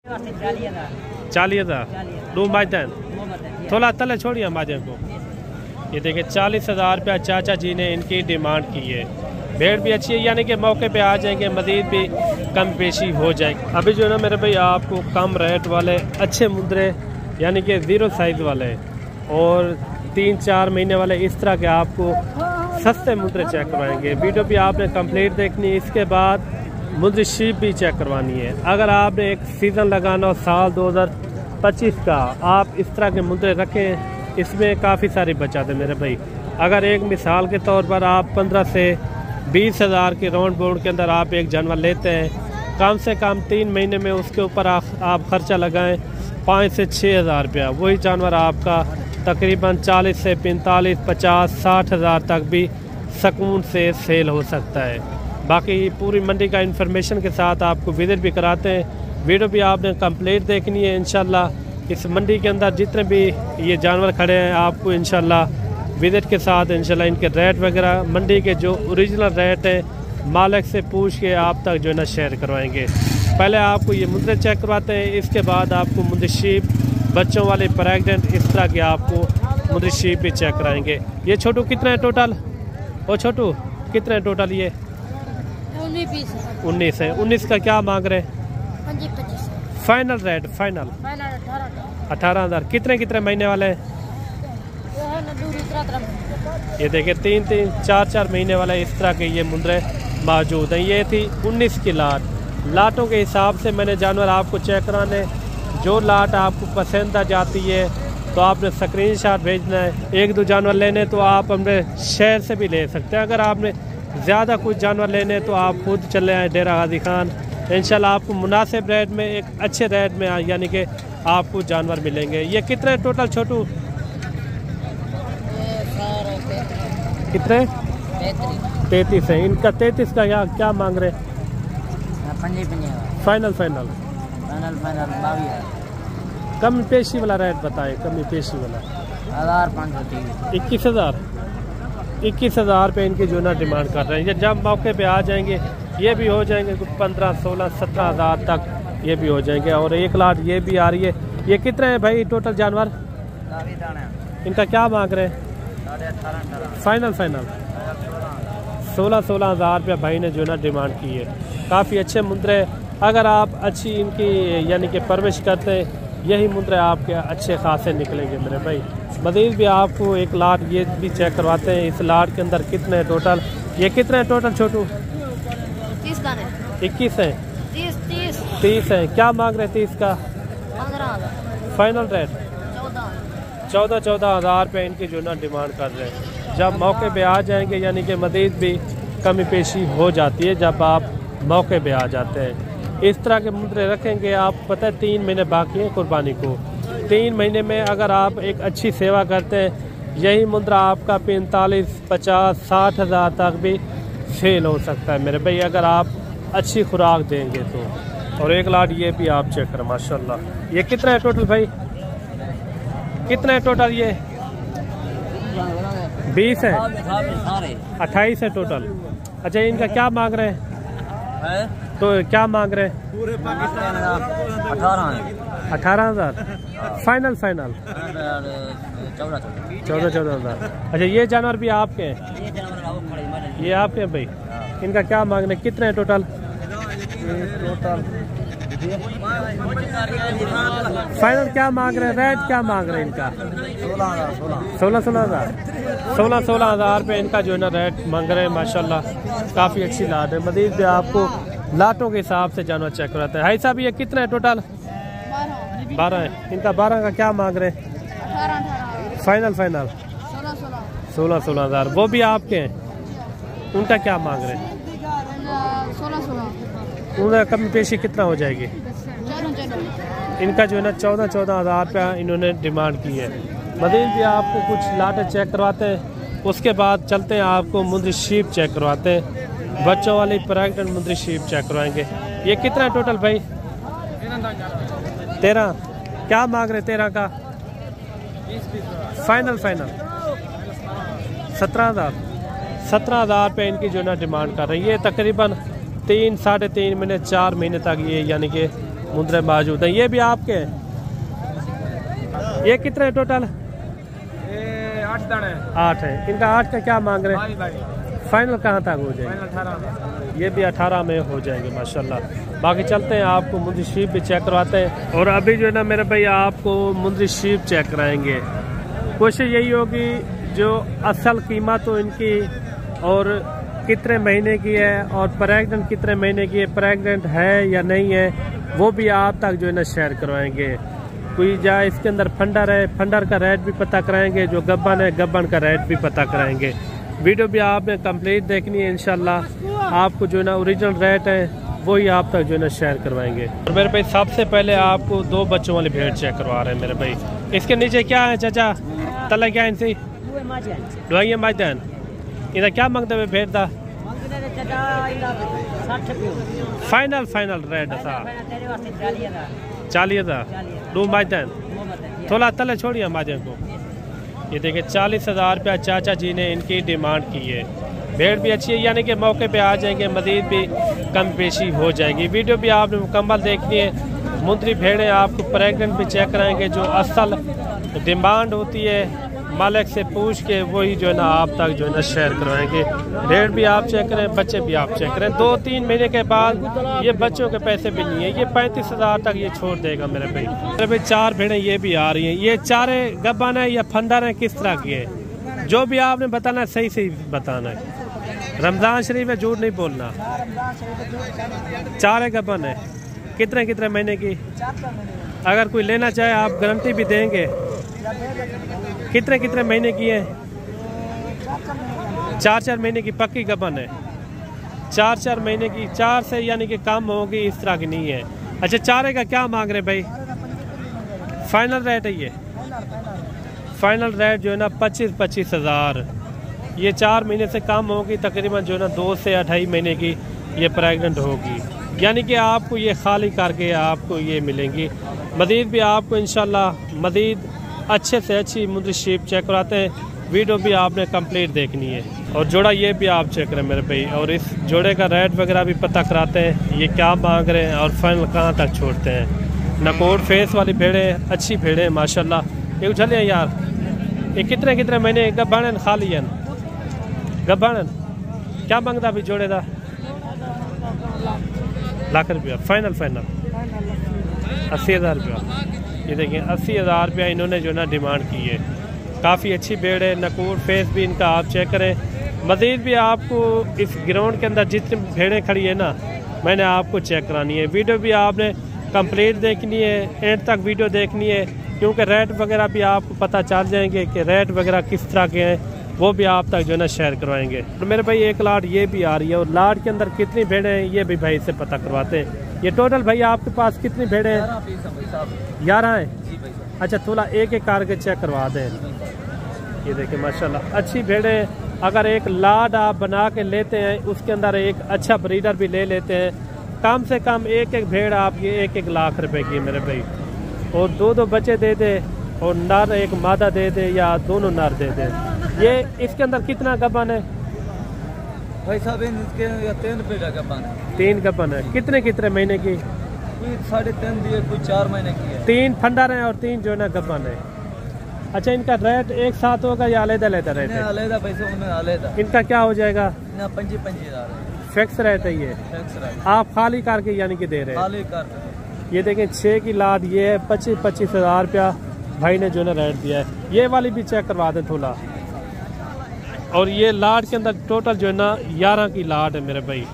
40,000 दो माजन थोड़ा तले छोड़िए माजन को। ये देखिए 40,000 रुपया चाचा जी ने इनकी डिमांड की है। भेड़ भी अच्छी है, यानी कि मौके पे आ जाएंगे, मज़ीद भी कम पेशी हो जाएगी। अभी जो है ना मेरे भाई आपको कम रेट वाले अच्छे मुद्रे यानी कि 0 साइज़ वाले और 3-4 महीने वाले इस तरह के आपको सस्ते मुद्रे चेक करवाएंगे। वीडियो भी आपने कंप्लीट देखनी है, इसके बाद मुद्रशिप भी चेक करवानी है। अगर आपने एक सीज़न लगाना हो साल 2025 का, आप इस तरह के मुद्रे रखें, इसमें काफ़ी सारी बचत है मेरे भाई। अगर एक मिसाल के तौर पर आप 15 से 20,000 के राउंड बाउंड के अंदर आप एक जानवर लेते हैं, कम से कम 3 महीने में उसके ऊपर आप खर्चा लगाएं 5 से 6,000 रुपया, वही जानवर आपका तकरीबन 40 से 45, 50, 60,000 तक भी सुकून से सेल हो सकता है। बाकी पूरी मंडी का इन्फॉर्मेशन के साथ आपको विजिट भी कराते हैं। वीडियो भी आपने कंप्लीट देखनी है। इंशाल्लाह इस मंडी के अंदर जितने भी ये जानवर खड़े हैं आपको इंशाल्लाह विजिट के साथ इंशाल्लाह इनके रेट वगैरह मंडी के जो ओरिजिनल रेट हैं मालिक से पूछ के आप तक जो है ना शेयर करवाएंगे। पहले आपको ये मुद्रे चेक करवाते हैं, इसके बाद आपको मुद्रशिप, बच्चों वाले प्रेग्नेंट, इस तरह के आपको मुद्रशिप भी चेक कराएंगे। ये छोटू कितना है टोटल? ओ छोटू कितना है टोटल? ये 19 है। 19 का क्या मांग रहे? 25 फाइनल रेट फाइनल 18,000। कितने महीने वाले हैं? ये देखिए 3-3, 4-4 महीने वाले इस तरह के ये मुद्रे मौजूद हैं। ये थी 19 की लाटों के हिसाब से मैंने जानवर आपको चेक कराने। जो लाट आपको पसंद आ जाती है तो आपने स्क्रीनशॉट भेजना है। 1-2 जानवर लेने तो आप अपने शहर से भी ले सकते हैं। अगर आपने ज़्यादा कुछ जानवर लेने तो आप खुद चले आए डेरा गाजी खान, इंशाल्लाह आपको मुनासिब रेट में, एक अच्छे रेट में यानी कि आपको जानवर मिलेंगे। ये कितने टोटल छोटू? कितने? 33 है। इनका 33 का क्या मांग रहे? फाइनल 22। कम पेशी वाला रेट बताए, कमी पेशी वाला 21,000 रुपये इनकी जो ना डिमांड कर रहे हैं। ये जब मौके पे आ जाएंगे ये भी हो जाएंगे कुछ 15, 16, 17,000 तक ये भी हो जाएंगे। और 1 लाख ये भी आ रही है। ये कितने हैं भाई टोटल जानवर? इनका क्या मांग रहे हैं? फाइनल 16,000 रुपया भाई ने जो ना डिमांड की है। काफ़ी अच्छे मुद्रे, अगर आप अच्छी इनकी यानी कि परवरिश करते हैं यही मुद्रे आपके अच्छे खासे निकलेंगे मेरे भाई। मज़ीद भी आपको 1 लाट ये भी चेक करवाते हैं। इस लाट के अंदर कितने हैं टोटल? ये कितने हैं टोटल छोटू? 21 है। 30 है। क्या मांग रहे 30 का? 15,000 फाइनल रेट 14,000 रुपये इनकी जो ना डिमांड कर रहे हैं। जब मौके पे आ जाएंगे यानी कि मज़ीद भी कमी पेशी हो जाती है जब आप मौके पे आ जाते हैं। इस तरह के मुद्रे रखेंगे आप, पता है 3 महीने बाकी हैं कुर्बानी को। 3 महीने में अगर आप एक अच्छी सेवा करते हैं यही मुद्रा आपका 45, 50, 60,000 तक भी सेल हो सकता है मेरे भाई, अगर आप अच्छी खुराक देंगे तो। और 1 लाख ये भी आप चेक करें माशाल्लाह। ये कितना है टोटल भाई? कितना है टोटल? ये 20 है। 28 है टोटल। अच्छा इनका क्या मांग रहे हैं? तो क्या मांग रहे हैं? पूरे पाकिस्तान 18,000 फाइनल 14,000। अच्छा ये जानवर भी आपके हैं? ये आपके हैं भाई। इनका क्या मांग रहे हैं? कितने हैं टोटल? फाइनल क्या मांग रहे हैं? रेट क्या मांग रहे हैं इनका? 16,000 रुपये इनका जो है ना रेट मांग रहे हैं माशाल्लाह। काफ़ी अच्छी लाट है। मज़ीद भी आपको लाटों के हिसाब से जानवर चेक कराता है। भाई साहब ये कितना है टोटल? 12 है। इनका 12 का क्या मांग रहे हैं? फाइनल 16,000। वो भी आपके हैं? उनका क्या मांग रहे हैं? 16 उनका कमी पेशी कितना हो जाएगी? इनका जो है ना 14,000 रुपया इन्होंने डिमांड की है। मज़ीद भी आपको कुछ लाटें चेक करवाते हैं, उसके बाद चलते हैं आपको मुद्रशिप चेक करवाते हैं। बच्चों वाली प्रेग्नेंट मुद्रशिप चेक करवाएंगे। ये कितना है टोटल भाई? 13। क्या मांग रहे 13 का? फाइनल 17,000 रुपये इनकी जो ना डिमांड कर रही है। ये तकरीबन 3, 3.5 महीने 4 महीने तक ये यानी कि मुंद्रे मौजूद हैं। ये भी आपके हैं। ये कितने हैं टोटल? 8 दाने 8 है। इनका 8 का क्या मांग रहे हैं? फाइनल कहाँ तक हो जाएगा? 18 में। ये भी 18 में हो जाएंगे माशाल्लाह। बाकी चलते हैं, आपको मुंद्री शीप भी चेक करवाते हैं। और अभी जो है ना मेरे भाई आपको मुंद्री शीप चेक कराएंगे। कोशिश यही होगी जो असल कीमत हो इनकी और कितने महीने की है और प्रेग्नेंट कितने महीने की है, प्रेग्नेंट है या नहीं है, वो भी आप तक जो है ना शेयर करवाएंगे। कोई जाए इसके अंदर फंडर है, फंडर का रेट भी पता कराएंगे। जो गब्बन है, गब्बन का रेट भी पता कराएंगे। वीडियो भी आपने कंप्लीट देखनी है इंशाल्लाह। आपको जो है ना ओरिजिनल रेट है वही आप तक जो है ना शेयर करवाएंगे। और मेरे भाई सबसे पहले आपको 2 बच्चों वाली भेड़ चेक करवा रहे हैं मेरे भाई। इसके नीचे क्या है चाचा? तला क्या है इनसे? दुआइया माजन। इधर क्या मांगते हुए भेड़ था? फाइनल फाइनल रेट था 40,000। 2 माजन थोड़ा तले छोड़िए माजन को। ये देखिए 40,000 रुपया चाचा जी ने इनकी डिमांड की है। भेड़ भी अच्छी है, यानी कि मौके पे आ जाएंगे, मजीद भी कम पेशी हो जाएगी। वीडियो भी आपने मुकम्मल देखनी है। मुंद्री भेड़ें आपको प्रेग्नेंट भी चेक कराएंगे। जो असल डिमांड होती है मालिक से पूछ के वही जो है ना आप तक जो है ना शेयर करवाएंगे। भेड़ भी आप चेक करें, बच्चे भी आप चेक करें। 2-3 महीने के बाद ये बच्चों के पैसे भी नहीं है। ये 35,000 तक ये छोड़ देगा मेरे भाई। मेरे भाई 4 भेड़ें ये भी आ रही हैं। ये चारे गब्बन है या फंडर है, किस तरह की है? जो भी आपने बताना है सही सही बताना है। रमजान शरीफ में झूठ नहीं बोलना। 4 गब्बन है। कितने कितने महीने की? अगर कोई लेना चाहे आप गारंटी भी देंगे। कितने कितने महीने की है? 4-4 महीने की पक्की गबन है। 4-4 महीने की, 4 से यानी कि कम होगी, इस तरह की नहीं है। अच्छा, चारे का क्या मांग रहे भाई? फाइनल रेट है ये? फाइनल रेट जो है ना 25,000। ये 4 महीने से कम होगी, तकरीबन जो है ना 2 से 2.5 महीने की ये प्रेग्नेंट होगी। यानी कि आपको ये खाली करके आपको ये मिलेंगी। मज़ीद भी आपको इंशाल्लाह मज़ीद अच्छे से अच्छी मुंद्री शीप चेक कराते हैं। वीडियो भी आपने कंप्लीट देखनी है। और जोड़ा ये भी आप चेक करें मेरे भाई। और इस जोड़े का रेट वगैरह भी पता कराते हैं, ये क्या मांग रहे हैं और फाइनल कहाँ तक छोड़ते हैं। नकोर फेस वाली भेड़ें, अच्छी भेड़ें माशाल्लाह। ये उछलिए यार, ये कितने कितने महीने गब्बान खाली है? गब्बान क्या मांगता अभी जोड़े का? लाख रुपया फाइनल 80,000 रुपया। ये देखिए 80,000 रुपया इन्होंने जो ना डिमांड की है। काफ़ी अच्छी भेड़ है। नकोर फेस भी इनका आप चेक करें। मज़ीद भी आपको इस ग्राउंड के अंदर जितनी भेड़ें खड़ी है ना, मैंने आपको चेक करानी है। वीडियो भी आपने कंप्लीट देखनी है, एंड तक वीडियो देखनी है, क्योंकि रेट वगैरह भी आपको पता चल जाएंगे कि रेट वगैरह किस तरह के हैं, वो भी आप तक जो है ना शेयर करवाएंगे। और मेरे भाई एक लाट ये भी आ रही है। और लाट के अंदर कितनी भेड़ें हैं ये भी भाई से पता करवाते हैं। ये टोटल भाई आपके पास कितनी भेड़ें हैं? 11 है। अच्छा, थोड़ा एक एक करके चेक करवा दें। ये देखिए माशाल्लाह अच्छी भेड़ें। अगर एक लाड आप बना के लेते हैं, उसके अंदर एक अच्छा ब्रीडर भी ले लेते हैं, कम से कम एक एक भेड़ आपकी 1-1 लाख रुपए की है मेरे भाई। और 2-2 बच्चे दे दे और नर एक मादा दे दे या दोनों नर दे दे। ये इसके अंदर कितना गबन है भाई साहब? इसके 3 भेड़ा गबन है। 3 गबन है। कितने कितने महीने की? कोई 3.5 दिए, कोई 4 महीने की है। 3 फंडर है और 3 जो है ना गबन है। अच्छा, इनका रेट एक साथ होगा या अलग-अलग रेट है? अलग पैसे उन्हें अलग। इनका क्या हो जाएगा? 25,000 फिक्स रेट है ये? Fix rate. आप खाली करके यानी कि दे रहे हैं? खाली कर। ये देखें 6 की लाद ये है। 25,000 रुपया भाई ने जो है रेट दिया है। ये वाली भी चेक करवा दें थोड़ा। और ये लाड के अंदर टोटल जो है ना 11 की लाड है मेरे भाई।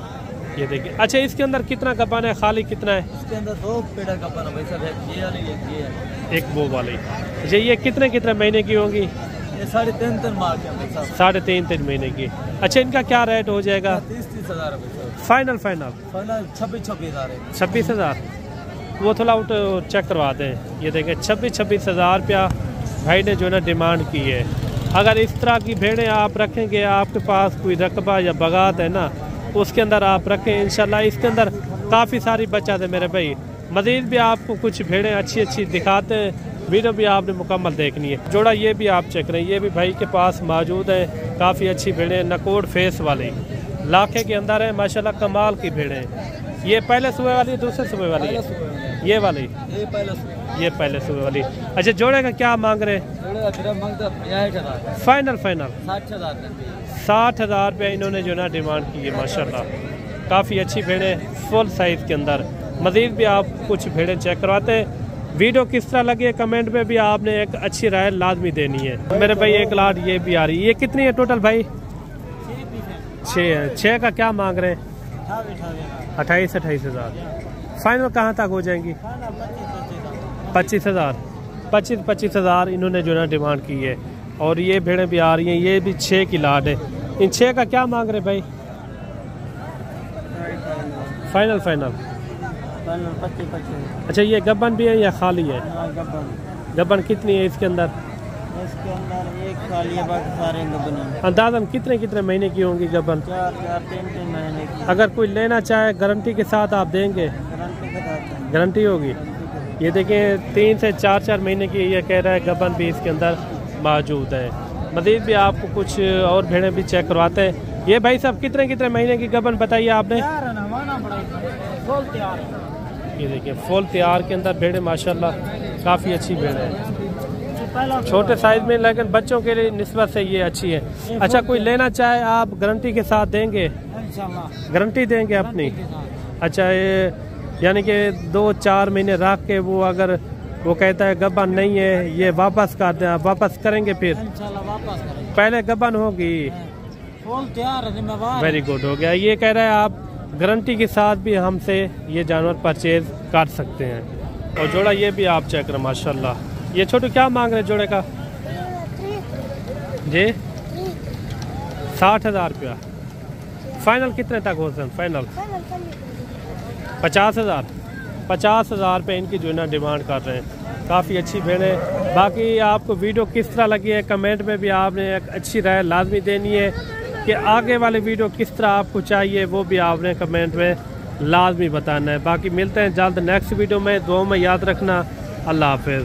ये देखिए। अच्छा, इसके अंदर कितना गब्बान है? खाली कितना है? इसके अंदर 2 पेड़ा गब्बान है भाई साहब। ये वाली है, एक वो वाली। अच्छा, ये कितने कितने महीने की होंगी? ये 3.5 मार्क है भाई साहब। 3.5 महीने की। अच्छा, इनका क्या रेट हो जाएगा? 30,000 रुपये फाइनल 26,000 है। 26,000। वो थोड़ा आउट चेक करवा दें। ये देखें 26,000 रुपया भाई ने जो है ना डिमांड की है। अगर इस तरह की भेड़ें आप रखेंगे, आपके पास कोई रकबा या बगात है ना, उसके अंदर आप रखें इंशाल्लाह। इसके अंदर काफ़ी सारी बचत है मेरे भाई। मज़ीद भी आपको कुछ भेड़ें अच्छी अच्छी दिखाते हैं। वीडियो भी आपने मुकम्मल देखनी है। जोड़ा ये भी आप चेक करें, ये भी भाई के पास मौजूद है। काफ़ी अच्छी भेड़ें, नकोड़ फेस वाली, लाखे के अंदर है माशाल्लाह, कमाल की भेड़ें। ये पहले सुबह वाली है, दूसरे सुबह वाली है? ये वाली, ये पहले ये पहले सुबह वाली। अच्छा जोड़े का क्या मांग रहे? फाइनल फाइनल 60,000 रुपये इन्होंने जो ना डिमांड की है। माशाल्लाह काफ़ी अच्छी भेड़ें फुल साइज़ के अंदर। मज़ीद भी आप कुछ भेड़ें चेक करवाते हैं। वीडियो किस तरह लगी है कमेंट में भी आपने एक अच्छी राय लाजमी देनी है। मेरे भाई एक लाट ये भी आ रही है। ये कितनी है टोटल भाई? 6 है। 6 का क्या मांग रहे हैं? 28,000। फाइनल कहाँ तक हो जाएंगी? 25,000। 25,000 इन्होंने जो ना डिमांड की है। और ये भेड़ें भी आ रही हैं, ये भी 6 की लाट है। इन 6 का क्या मांग रहे भाई? Final final 25। अच्छा ये गब्बन भी है या खाली है? गब्बन कितनी है इसके अंदर? इसके अंदर एक खाली है, बाकी सारे गब्बन हैं। अंदाजन कितने कितने महीने की होंगी गब्बन? 4-3 महीने की। अगर कोई लेना चाहे गारंटी के साथ आप देंगे? गारंटी के साथ गारंटी होगी। ये देखें 3 से 4 महीने की ये कह रहा है गब्बन भी इसके अंदर मौजूद है। मज़ीद भी आपको कुछ और भेड़ें भी चेक करवाते हैं। ये भाई साहब कितने कितने महीने की गब्बन बताइए आपने? ये देखिए फुल तैयार के अंदर भेड़ें माशाल्लाह काफ़ी अच्छी भेड़ें हैं। छोटे साइज में लेकिन बच्चों के लिए निस्बत से ये अच्छी है। अच्छा कोई लेना चाहे आप गारंटी के साथ देंगे? गारंटी देंगे अपनी? अच्छा ये यानी कि 2-4 महीने रख के वो अगर वो कहता है गब्बन नहीं है ये वापस कर दें, आप वापस करेंगे? फिर पहले गब्बन होगी। वेरी गुड हो गया। ये कह रहा है आप गारंटी के साथ भी हमसे ये जानवर परचेज कर सकते हैं। और जोड़ा ये भी आप चेक करें माशाल्लाह। ये छोटू क्या मांग रहे जोड़े का? जी 60,000 रुपया। फाइनल कितने तक हो सकते? फाइनल 50,000। 50,000 रुपये इनकी जो है ना डिमांड कर रहे हैं। काफ़ी अच्छी भेड़ें। बाकी आपको वीडियो किस तरह लगी है कमेंट में भी आपने एक अच्छी राय लाजमी देनी है कि आगे वाली वीडियो किस तरह आपको चाहिए वो भी आपने कमेंट में लाजमी बताना है। बाकी मिलते हैं जल्द नेक्स्ट वीडियो में। दुआ में याद रखना। अल्लाह हाफिज़।